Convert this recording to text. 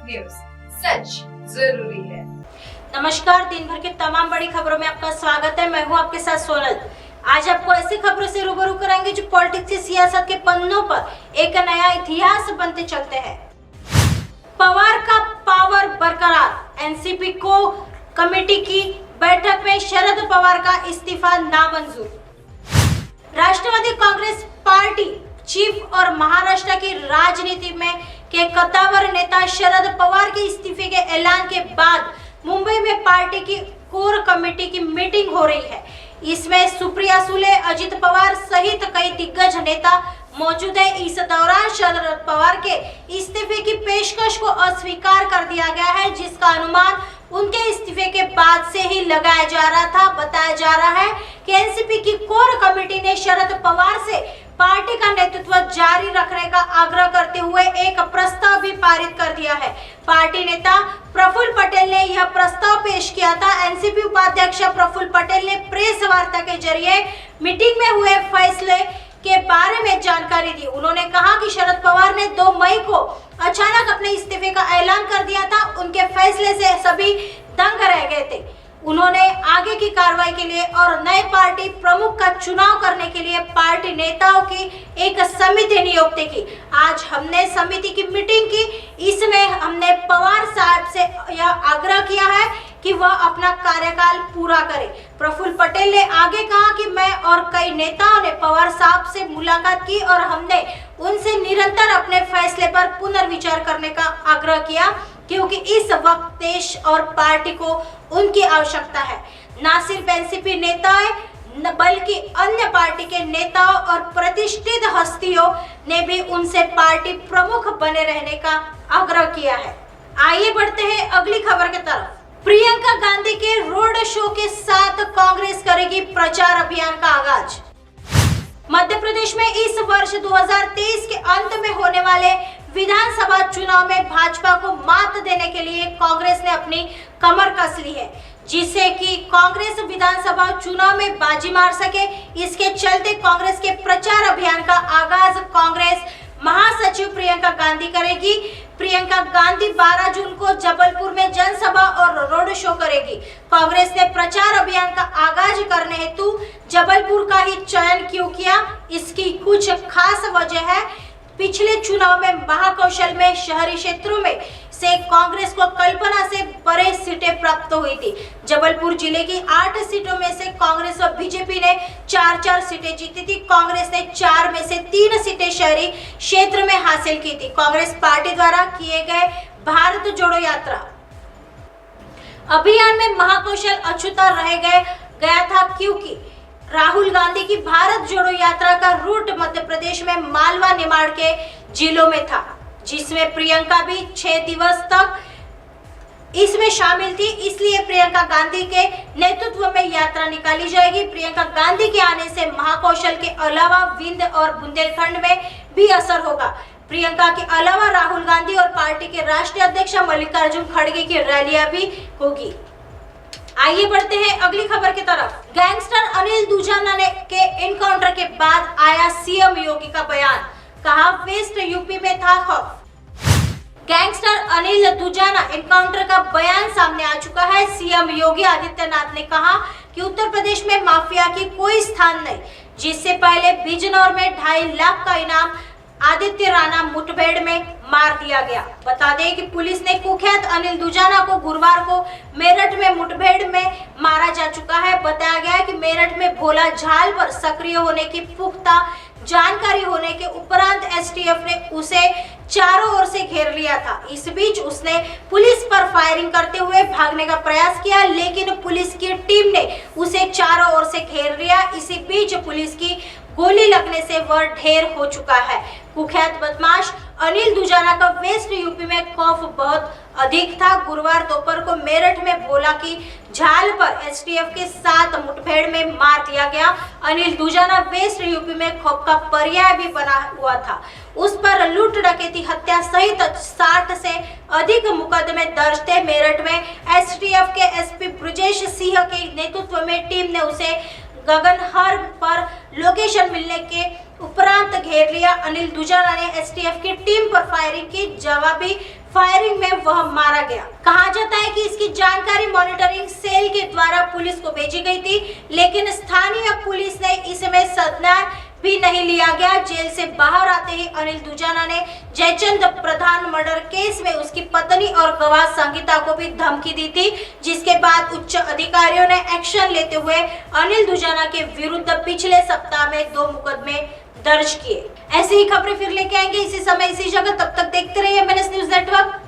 News, सच जरूरी है। नमस्कार, दिन भर के तमाम बड़ी खबरों में आपका स्वागत है। मैं हूं आपके साथ सोनल। आज आपको ऐसी खबरों से रूबरू कराएंगे जो पॉलिटिक्स की सियासत के पन्नों पर एक नया इतिहास बनते चलते हैं। पवार का पावर बरकरार। एनसीपी को कमेटी की बैठक में शरद पवार का इस्तीफा नामंजूर। राष्ट्रवादी कांग्रेस पार्टी चीफ और महाराष्ट्र की राजनीति में के कद्दावर नेता शरद पवार के इस्तीफे के ऐलान के बाद मुंबई में पार्टी की कोर कमेटी की मीटिंग हो रही है। इसमें सुप्रिया सुले, अजित पवार सहित कई दिग्गज नेता मौजूद है। इस दौरान शरद पवार के इस्तीफे की पेशकश को अस्वीकार कर दिया गया है, जिसका अनुमान उनके इस्तीफे के बाद से ही लगाया जा रहा था। बताया जा रहा है कि एनसीपी की कोर कमेटी ने शरद पवार से पार्टी का नेतृत्व जारी रखने का आग्रह करते हुए एक प्रस्ताव भी पारित कर दिया है। पार्टी नेता प्रफुल्ल पटेल ने यह प्रस्ताव पेश किया था। एनसीपी उपाध्यक्ष प्रफुल्ल पटेल ने प्रेस वार्ता के जरिए मीटिंग में हुए फैसले के बारे में जानकारी दी। उन्होंने कहा कि शरद पवार ने 2 मई को अचानक अपने इस्तीफे का ऐलान कर दिया था। उनके फैसले से सभी दंग रह गए थे। उन्होंने आगे की कार्रवाई के लिए और नए पार्टी प्रमुख का चुनाव करने के लिए पार्टी नेताओं की एक समिति नियुक्त की। आज हमने समिति की मीटिंग की। इसमें हमने पवार साहब से यह आग्रह किया है कि वह अपना कार्यकाल पूरा करें। प्रफुल्ल पटेल ने आगे कहा कि मैं और कई नेताओं ने पवार साहब से मुलाकात की और हमने उनसे निरंतर अपने फैसले पर पुनर्विचार करने का आग्रह किया, क्योंकि इस वक्त देश और पार्टी को उनकी आवश्यकता है। न सिर्फ एनसीपी नेताएं बल्कि अन्य पार्टी के नेताओं और प्रतिष्ठित हस्तियों ने भी उनसे पार्टी प्रमुख बने रहने का आग्रह किया है। आइए बढ़ते हैं अगली खबर की तरफ। प्रियंका गांधी के रोड शो के साथ कांग्रेस करेगी प्रचार अभियान का आगाज। मध्य प्रदेश में इस वर्ष 2023 के अंत में होने वाले विधानसभा चुनाव में भाजपा को मात देने के लिए कांग्रेस ने अपनी कमर कस ली है, जिससे कि कांग्रेस विधानसभा चुनाव में बाजी मार सके। इसके चलते कांग्रेस के प्रचार अभियान का आगाज कांग्रेस महासचिव प्रियंका गांधी करेगी। प्रियंका गांधी 12 जून को जबलपुर में जनसभा और रोड शो करेगी। कांग्रेस ने प्रचार अभियान का आगाज करने हेतु जबलपुर का ही चयन क्यों किया? इसकी कुछ खास वजह है। पिछले चुनाव में महाकौशल में शहरी क्षेत्रों में से कांग्रेस को कल्पना से बड़े सीटें प्राप्त हुई थी। जबलपुर जिले की 8 सीटों में से कांग्रेस और बीजेपी ने 4-4 सीटें जीती थी। कांग्रेस ने 4 में से 3 सीटें शहरी क्षेत्र में हासिल की थी। कांग्रेस पार्टी द्वारा किए गए भारत जोड़ो यात्रा अभियान में महाकौशल अछूता रह गया था, क्योंकि राहुल गांधी की भारत जोड़ो यात्रा का रूट मध्य प्रदेश में मालवा निमाड़ के जिलों में था, जिसमें प्रियंका भी 6 दिवस तक इसमें शामिल थी। इसलिए प्रियंका गांधी के नेतृत्व में यात्रा निकाली जाएगी। प्रियंका गांधी के आने से महाकौशल के अलावा विंध्य और बुंदेलखंड में भी असर होगा। प्रियंका के अलावा राहुल गांधी और पार्टी के राष्ट्रीय अध्यक्ष मल्लिकार्जुन खड़गे की रैलियां भी होगी। आइए बढ़ते हैं अगली खबर की तरफ। गैंगस्टर अनिल दुजाना के एनकाउंटर के बाद आया सीएम योगी का बयान। कहा, वेस्ट यूपी में था खौफ। गैंगस्टर अनिल दुजाना एनकाउंटर का बयान सामने आ चुका है। सीएम योगी आदित्यनाथ ने कहा कि उत्तर प्रदेश में माफिया की कोई स्थान नहीं। जिससे पहले बिजनौर में 2.5 लाख का इनाम आदित्य राणा मुठभेड़ में मार दिया गया। बता दें कि पुलिस ने कुख्यात अनिल दुजाना को गुरुवार को मेरठ में मुठभेड़ में मारा जा चुका है। बताया गया कि मेरठ में भोला झाल पर सक्रिय होने की पुख्ता जानकारी होने के उपरांत एसटीएफ ने उसे चारों ओर से घेर लिया था। इस बीच उसने पुलिस पर फायरिंग करते हुए भागने का प्रयास किया, लेकिन पुलिस की टीम ने उसे चारों ओर से घेर लिया। इसी बीच पुलिस की गोली लगने से वह ढेर हो चुका है। कुख्यात बदमाश अनिल दुजाना का वेस्ट यूपी में खौफ बहुत अधिक था। गुरुवार दोपहर को मेरठ में भोला की झाल पर एसटीएफ के साथ मुठभेड़ में मार दिया गया। अनिल दुजाना वेस्ट यूपी में खौफ का पर्याय भी बना हुआ था। उस पर लूट, डकैती, हत्या सहित 60 से अधिक मुकदमे दर्ज थे। मेरठ में एसटीएफ के एसपी ब्रजेश सिंह के नेतृत्व में टीम ने उसे गगनहर पर लोकेशन मिलने के उपरांत घेर लिया। अनिल दुजाना ने एसटीएफ की टीम पर फायरिंग की। जवाबी फायरिंग में वह मारा गया। कहा जाता है कि इसकी जानकारी मॉनिटरिंग सेल के द्वारा पुलिस को भेजी गई थी, लेकिन स्थानीय पुलिस ने इसमें संज्ञान भी नहीं लिया गया। जेल से बाहर आते ही अनिल दुजाना ने जयचंद प्रधान मर्डर केस में उसकी पत्नी और गवाह संगीता को भी धमकी दी थी, जिसके बाद उच्च अधिकारियों ने एक्शन लेते हुए अनिल दुजाना के विरुद्ध पिछले सप्ताह में 2 मुकदमे दर्ज किए। ऐसी ही खबरें फिर लेके आएंगे इसी समय इसी जगह। तब तक देखते रहिए MNS न्यूज नेटवर्क।